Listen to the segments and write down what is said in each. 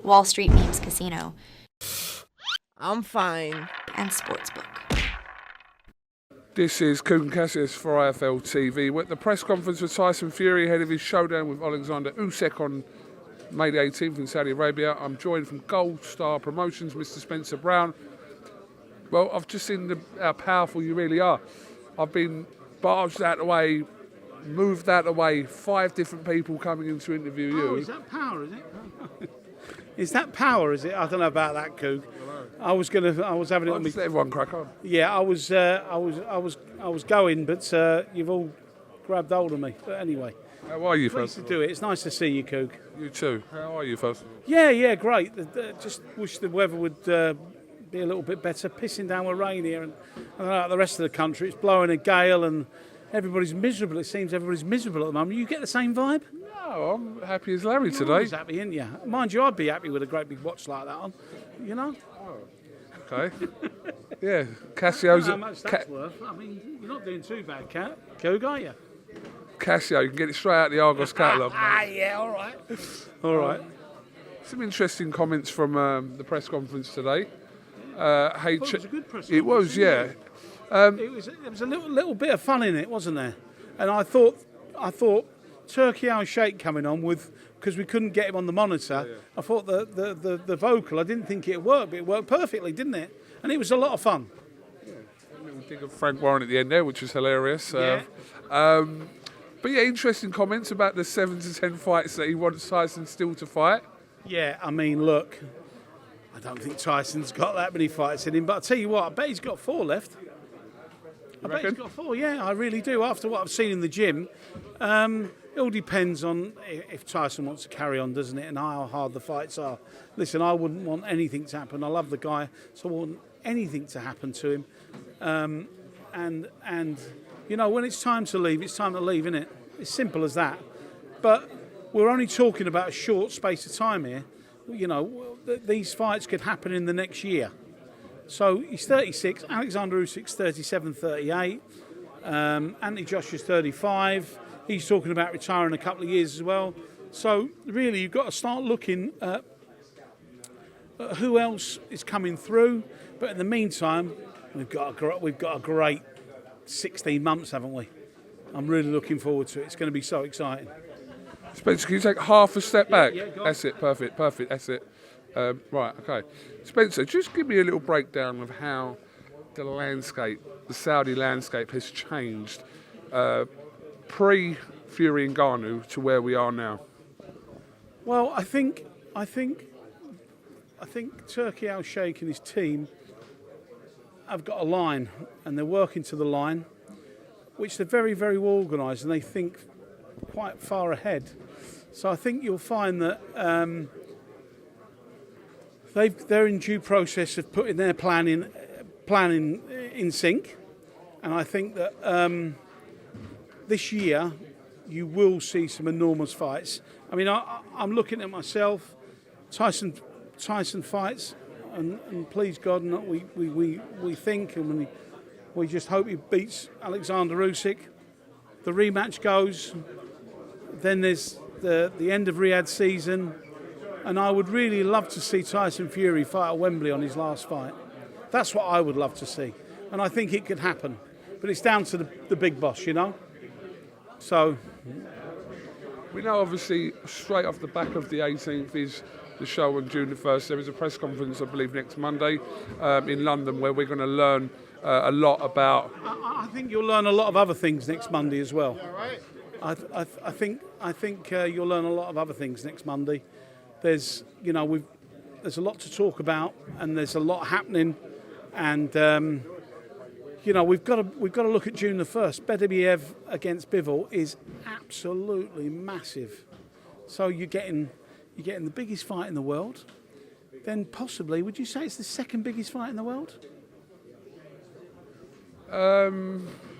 Wall Street Memes Casino, I'm fine. and Sportsbook. This is KUGAN CASSIUS for IFLTV. We're at the press conference with Tyson Fury ahead of his showdown with Alexander Usyk on May the 18th in Saudi Arabia. I'm joined from Gold Star Promotions, Mr. Spencer Brown. Well, I've just seen how powerful you really are. I've been barged out of the way, moved out of the way, 5 different people coming in to interview you. Oh, is that power, is it? Is that power, is it? I don't know about that, Coog. I was having it on me. Just let everyone crack on. Yeah, I was going, but you've all grabbed hold of me. But anyway, How are you, pleased first? to do it. It's nice to see you, Coog. You too. How are you, first? Yeah, great. Just wish the weather would be a little bit better. Pissing down with rain here, and I don't know about the rest of the country. It's blowing a gale, and everybody's miserable. It seems everybody's miserable at the moment. You get the same vibe? No, I'm happy as Larry You're today. always happy, ain't you? Mind you, I'd be happy with a great big watch like that on. You know? Okay. Yeah, I don't know Cassio's. how much that's worth. I mean, you're not doing too bad, Coog, are you? Cassio, you can get it straight out of the Argos catalogue. Yeah, all right. All right. Some interesting comments from the press conference today. It was a good press It was, conference, yeah. There was a little bit of fun in it, wasn't there? And I thought Turkey Al Sheikh coming on with, because we couldn't get him on the monitor. Yeah. I thought the vocal, I didn't think it worked, but it worked perfectly, didn't it? And it was a lot of fun. A little dig of Frank Warren at the end there, which was hilarious. Yeah. But yeah, interesting comments about the 7 to 10 fights that he wants Tyson still to fight. Yeah, I mean, look, I don't think Tyson's got that many fights in him, but I'll tell you what, I bet he's got 4 left. I bet he's got 4, yeah, I really do. After what I've seen in the gym, it all depends on if Tyson wants to carry on, doesn't it, and how hard the fights are. Listen, I wouldn't want anything to happen. I love the guy, so I wouldn't want anything to happen to him. And you know, when it's time to leave, it's time to leave, isn't it? It's simple as that. But we're only talking about a short space of time here. You know, these fights could happen in the next year. So he's 36, Alexander Usyk's 37, 38, Anthony Joshua's 35. He's talking about retiring a couple of years as well. So really, you've got to start looking at who else is coming through. But in the meantime, we've got a great 16 months, haven't we? I'm really looking forward to it. It's going to be so exciting. Spencer, can you take half a step back? Yeah, go on. That's it, perfect, that's it. Right, okay. Spencer, just give me a little breakdown of how the landscape, the Saudi landscape has changed pre-Fury and Ngannou to where we are now. Well, I think Turkey Al Sheikh and his team have got a line, and they're working to the line, which they're very, very well organised, and they think quite far ahead. So I think you'll find that they're in due process of putting their plan in sync, and I think that this year you will see some enormous fights. I mean, I'm looking at myself, Tyson fights, and please God, not we think, and we just hope he beats Alexander Usyk. The rematch goes. Then there's the end of Riyadh season, and I would really love to see Tyson Fury fight at Wembley on his last fight. That's what I would love to see, and I think it could happen. But it's down to the big boss, you know. So We know, obviously, straight off the back of the 18th is the show on June the 1st. There is a press conference, I believe, next Monday in London, where we're going to learn a lot about. I think you'll learn a lot of other things next Monday as well. I think you'll learn a lot of other things next Monday. There's a lot to talk about, and there's a lot happening, and we've got to look at June the 1st. Beterbiev against Bivol is absolutely massive. So you're getting the biggest fight in the world. Then possibly, would you say it's the second biggest fight in the world?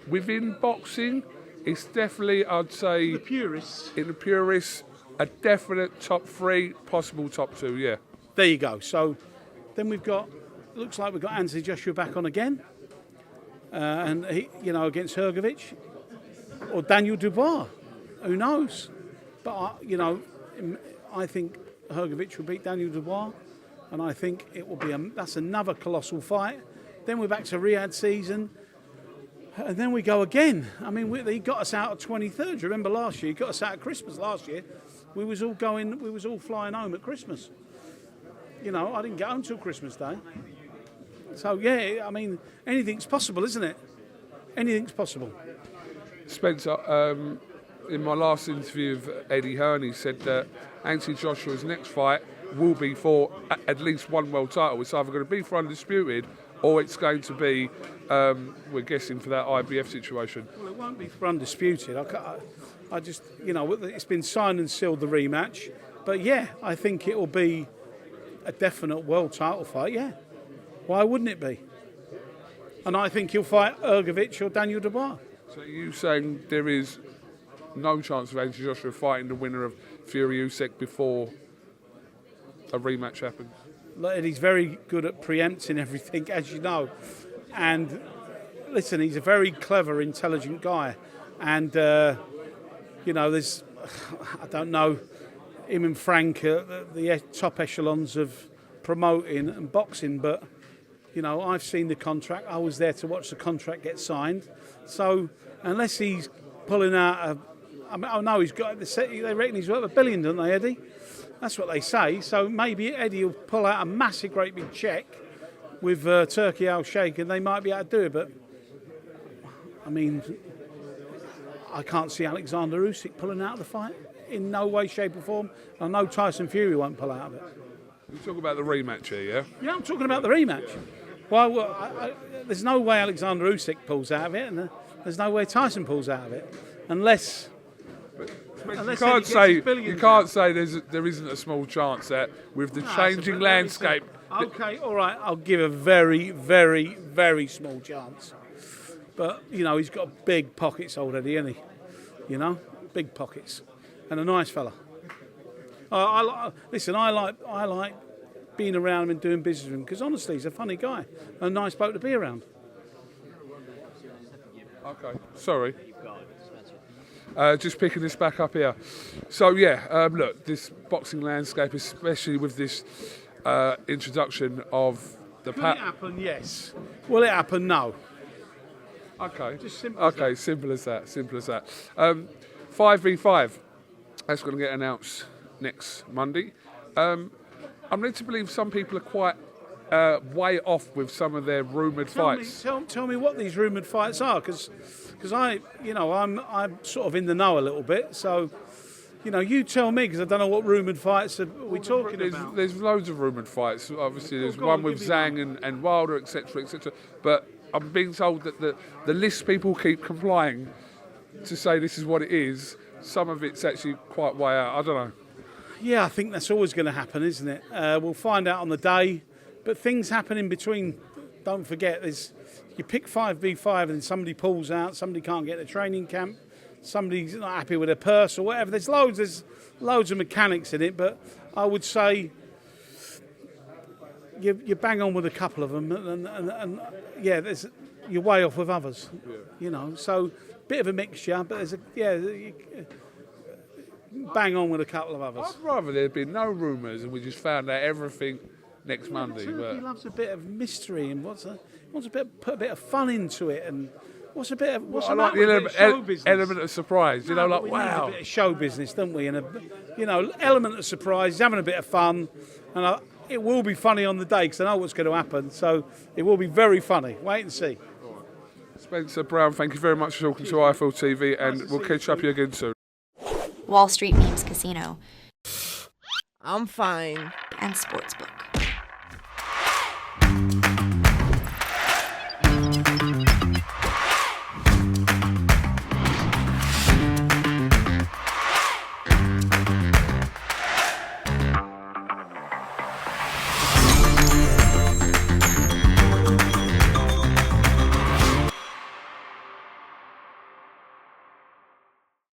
Within boxing, it's definitely, I'd say, The purists. in the purists, a definite top 3, possible top 2, yeah. There you go. So then looks like we've got Anthony Joshua back on again. And he, against Hrgovic or Daniel Dubois, who knows? But I think Hrgović will beat Daniel Dubois, and I think it will be that's another colossal fight. Then we're back to Riyadh season, and then we go again. I mean, he got us out at 23rd. Do you remember last year? He got us out at Christmas last year. We was all flying home at Christmas. You know, I didn't get home till Christmas Day. So yeah, I mean, anything's possible, isn't it? Anything's possible. Spencer, in my last interview with Eddie Hearn, he said that Anthony Joshua's next fight will be for at least one world title. It's either going to be for undisputed or it's going to be, we're guessing, for that IBF situation. Well, it won't be for undisputed. I just, you know, it's been signed and sealed, the rematch. But yeah, I think it will be a definite world title fight, yeah. Why wouldn't it be? And I think he'll fight Hrgović or Daniel Dubois. So are you saying there is no chance of Anthony Joshua fighting the winner of Fury Usyk before a rematch happens? He's very good at preempting everything, as you know. And listen, he's a very clever, intelligent guy. And, you know, there's, I don't know, him and Frank are the top echelons of promoting and boxing, but, you know, I've seen the contract. I was there to watch the contract get signed. So unless he's pulling out I know he's got they reckon he's worth $1 billion, don't they, Eddie? That's what they say. So maybe Eddie will pull out a massive, great big cheque with Turkey Al Sheikh, and they might be able to do it. But I mean, I can't see Alexander Usyk pulling out of the fight in no way, shape, or form. I know Tyson Fury won't pull out of it. You're talking about the rematch here, yeah? Yeah, I'm talking about the rematch. Well, there's no way Alexander Usyk pulls out of it, and there's no way Tyson pulls out of it, unless you can't say there isn't a small chance that with the changing landscape. Okay, all right, I'll give a very, very, very small chance. But you know, he's got big pockets already, hasn't he? You know, big pockets, and a nice fella. Listen, I like being around him and doing business with him because honestly, he's a funny guy, a nice bloke to be around. Okay, sorry. Just picking this back up here. So yeah, look, this boxing landscape, especially with this introduction of the Will it happen? Yes. Will it happen? No. Okay. Just simple. Okay, simple as that. Simple as that. 5v5. That's going to get announced next Monday. I'm led to believe some people are quite way off with some of their rumoured fights. Tell me what these rumoured fights are, because I'm sort of in the know a little bit. So, you know, you tell me, because I don't know what rumoured fights are we talking about. There's loads of rumoured fights. Obviously, there's one with Zhang and Wilder, etc., etc. But I'm being told that the list people keep complying to say this is what it is. Some of it's actually quite way out. I don't know. Yeah, I think that's always going to happen, isn't it? We'll find out on the day. But things happen in between. Don't forget, you pick 5v5 and then somebody pulls out, somebody can't get to training camp, somebody's not happy with their purse or whatever. There's loads of mechanics in it, but I would say you bang on with a couple of them, and yeah, you're way off with others. Yeah. You know, so bit of a mixture, but bang on with a couple of others. I'd rather there'd been no rumours and we just found out everything next Monday. He loves a bit of mystery and wants to put a bit of fun into it, and what's the element of surprise. You know, like we wow, need a bit of show business, don't we? And element of surprise, having a bit of fun, and it will be funny on the day because I know what's going to happen. So it will be very funny. Wait and see. Spencer Brown, thank you very much for talking to IFLTV, and we'll catch up you again soon. Wall Street Memes Casino I'm fine. and Sportsbook.